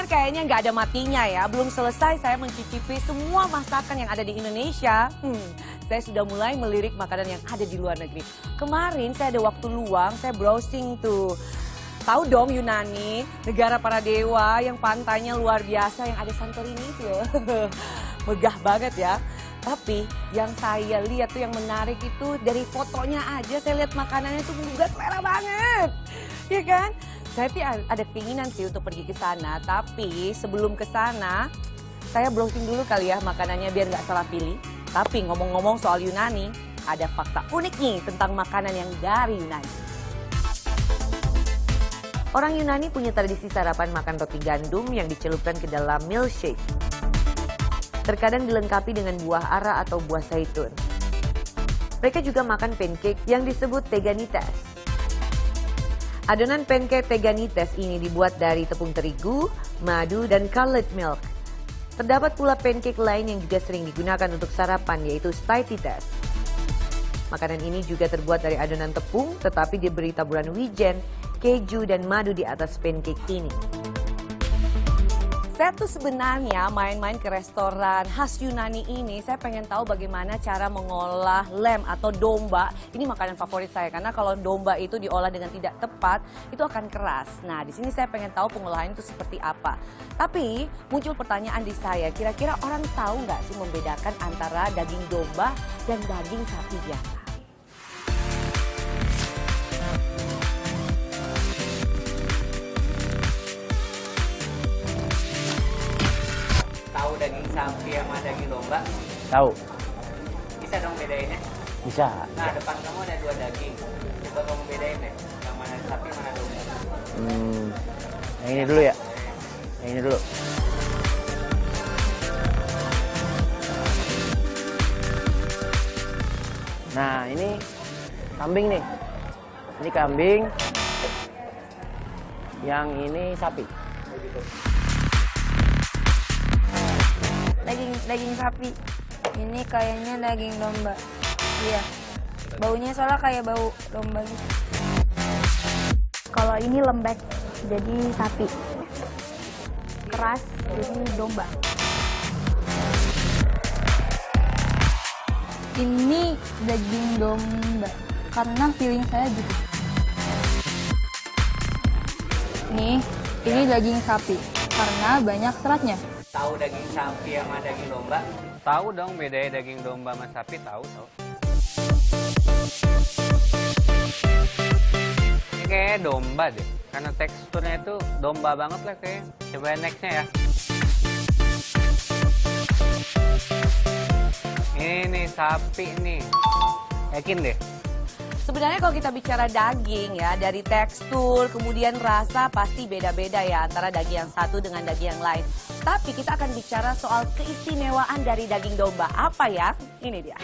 Kuliner kayaknya nggak ada matinya ya. Belum selesai saya mencicipi semua masakan yang ada di Indonesia. Saya sudah mulai melirik makanan yang ada di luar negeri. Kemarin saya ada waktu luang, saya browsing tuh. Tahu dong Yunani, negara para dewa yang pantainya luar biasa yang ada Santorini itu loh. Megah banget ya. Tapi yang saya lihat tuh yang menarik itu dari fotonya aja saya lihat makanannya tuh juga selera banget. Ya kan? Saya sih ada keinginan sih untuk pergi ke sana, tapi sebelum ke sana saya browsing dulu kali ya makanannya biar nggak salah pilih. Tapi ngomong-ngomong soal Yunani, ada fakta unik nih tentang makanan yang dari Yunani. Orang Yunani punya tradisi sarapan makan roti gandum yang dicelupkan ke dalam milkshake. Terkadang dilengkapi dengan buah ara atau buah zaitun. Mereka juga makan pancake yang disebut teganites. Adonan pancake teganites ini dibuat dari tepung terigu, madu, dan curdled milk. Terdapat pula pancake lain yang juga sering digunakan untuk sarapan yaitu stitites. Makanan ini juga terbuat dari adonan tepung tetapi diberi taburan wijen, keju, dan madu di atas pancake ini. Saya tuh sebenarnya main-main ke restoran khas Yunani ini, saya pengen tahu bagaimana cara mengolah lem atau domba. Ini makanan favorit saya karena kalau domba itu diolah dengan tidak tepat, itu akan keras. Nah, di sini saya pengen tahu pengolahan itu seperti apa. Tapi muncul pertanyaan di saya, kira-kira orang tahu nggak sih membedakan antara daging domba dan daging sapi biasa? Tahu daging sapi sama daging domba? Tahu. Bisa dong bedainnya? Bisa. Nah, depan kamu ada 2 daging. Coba kamu bedain deh, yang mana sapi, mana domba. Yang ini dulu ya. Yang ini dulu. Nah, ini kambing nih. Ini kambing. Yang ini sapi. Daging sapi. Ini kayaknya daging domba. Iya. Baunya soalnya kayak bau domba gitu. Kalau ini lembek, jadi sapi. Keras, jadi domba. Ini daging domba, karena feeling saya gitu. Ini daging sapi, karena banyak seratnya. Tahu daging sapi sama daging domba? Tahu dong bedain daging domba sama sapi, tahu. Ini kayak domba deh, karena teksturnya itu domba banget lah kayaknya. Coba nextnya ya. Ini sapi nih, yakin deh. Sebenarnya kalau kita bicara daging ya, dari tekstur, kemudian rasa pasti beda-beda ya antara daging yang satu dengan daging yang lain. Tapi kita akan bicara soal keistimewaan dari daging domba. Apa ya? Ini dia.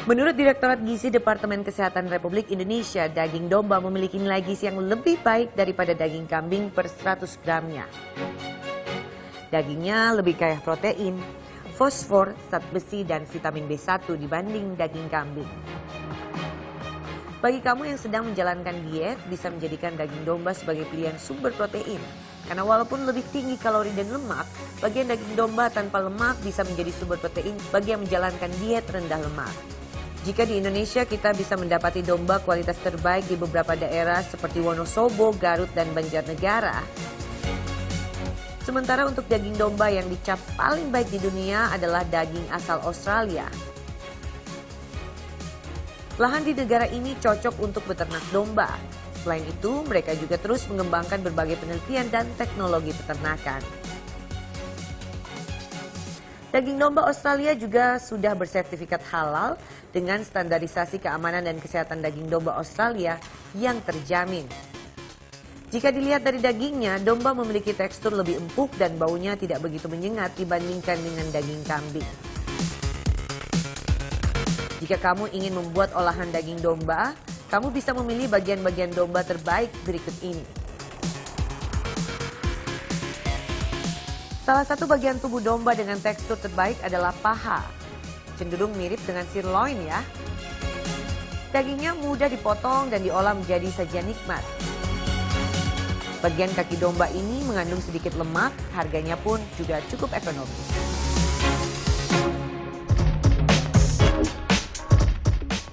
Menurut Direktorat Gizi Departemen Kesehatan Republik Indonesia, daging domba memiliki nilai gizi yang lebih baik daripada daging kambing per 100 gramnya. Dagingnya lebih kaya protein, fosfor, zat besi, dan vitamin B1 dibanding daging kambing. Bagi kamu yang sedang menjalankan diet, bisa menjadikan daging domba sebagai pilihan sumber protein. Karena walaupun lebih tinggi kalori dan lemak, bagian daging domba tanpa lemak bisa menjadi sumber protein bagi yang menjalankan diet rendah lemak. Jika di Indonesia kita bisa mendapati domba kualitas terbaik di beberapa daerah seperti Wonosobo, Garut, dan Banjarnegara. Sementara untuk daging domba yang dicap paling baik di dunia adalah daging asal Australia. Lahan di negara ini cocok untuk beternak domba. Selain itu, mereka juga terus mengembangkan berbagai penelitian dan teknologi peternakan. Daging domba Australia juga sudah bersertifikat halal dengan standarisasi keamanan dan kesehatan daging domba Australia yang terjamin. Jika dilihat dari dagingnya, domba memiliki tekstur lebih empuk dan baunya tidak begitu menyengat dibandingkan dengan daging kambing. Jika kamu ingin membuat olahan daging domba, kamu bisa memilih bagian-bagian domba terbaik berikut ini. Salah satu bagian tubuh domba dengan tekstur terbaik adalah paha. Cenderung mirip dengan sirloin ya. Dagingnya mudah dipotong dan diolah menjadi sajian nikmat. Bagian kaki domba ini mengandung sedikit lemak, harganya pun juga cukup ekonomis.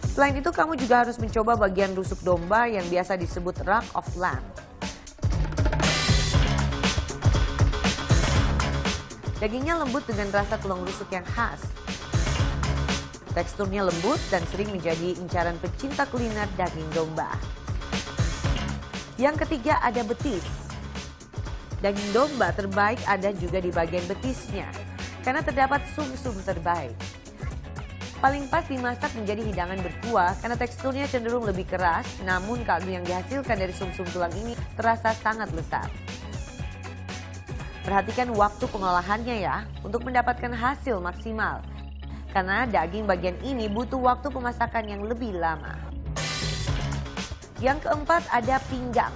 Selain itu, kamu juga harus mencoba bagian rusuk domba yang biasa disebut rack of lamb. Dagingnya lembut dengan rasa tulang rusuk yang khas. Teksturnya lembut dan sering menjadi incaran pecinta kuliner daging domba. Yang ketiga ada betis. Daging domba terbaik ada juga di bagian betisnya, karena terdapat sum-sum terbaik. Paling pas dimasak menjadi hidangan berkuah karena teksturnya cenderung lebih keras, namun kaldu yang dihasilkan dari sum-sum tulang ini terasa sangat lezat. Perhatikan waktu pengolahannya ya, untuk mendapatkan hasil maksimal. Karena daging bagian ini butuh waktu pemasakan yang lebih lama. Yang keempat ada pinggang.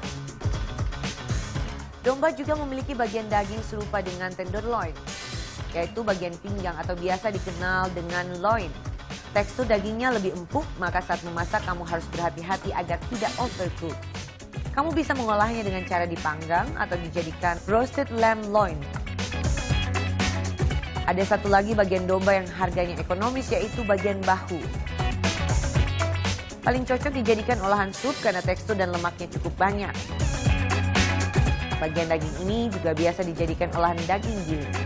Domba juga memiliki bagian daging serupa dengan tenderloin, yaitu bagian pinggang atau biasa dikenal dengan loin. Tekstur dagingnya lebih empuk, maka saat memasak kamu harus berhati-hati agar tidak overcook. Kamu bisa mengolahnya dengan cara dipanggang atau dijadikan roasted lamb loin. Ada satu lagi bagian domba yang harganya ekonomis, yaitu bagian bahu. Paling cocok dijadikan olahan sup karena tekstur dan lemaknya cukup banyak. Bagian daging ini juga biasa dijadikan olahan daging giling.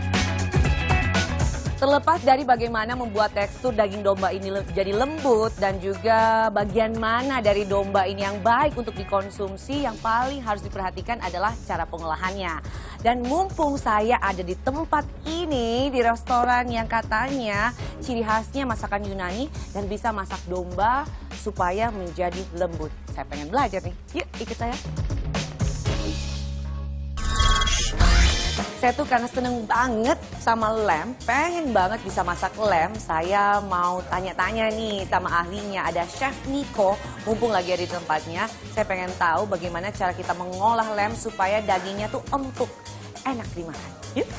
Terlepas dari bagaimana membuat tekstur daging domba ini jadi lembut dan juga bagian mana dari domba ini yang baik untuk dikonsumsi, yang paling harus diperhatikan adalah cara pengolahannya. Dan mumpung saya ada di tempat ini, di restoran yang katanya ciri khasnya masakan Yunani dan bisa masak domba supaya menjadi lembut. Saya pengen belajar nih, yuk ikut saya. Saya tuh karena seneng banget sama lamb, pengen banget bisa masak lamb. Saya mau tanya-tanya nih sama ahlinya, ada Chef Nico, mumpung lagi ada di tempatnya. Saya pengen tahu bagaimana cara kita mengolah lamb supaya dagingnya tuh empuk, enak dimakan. Yuk!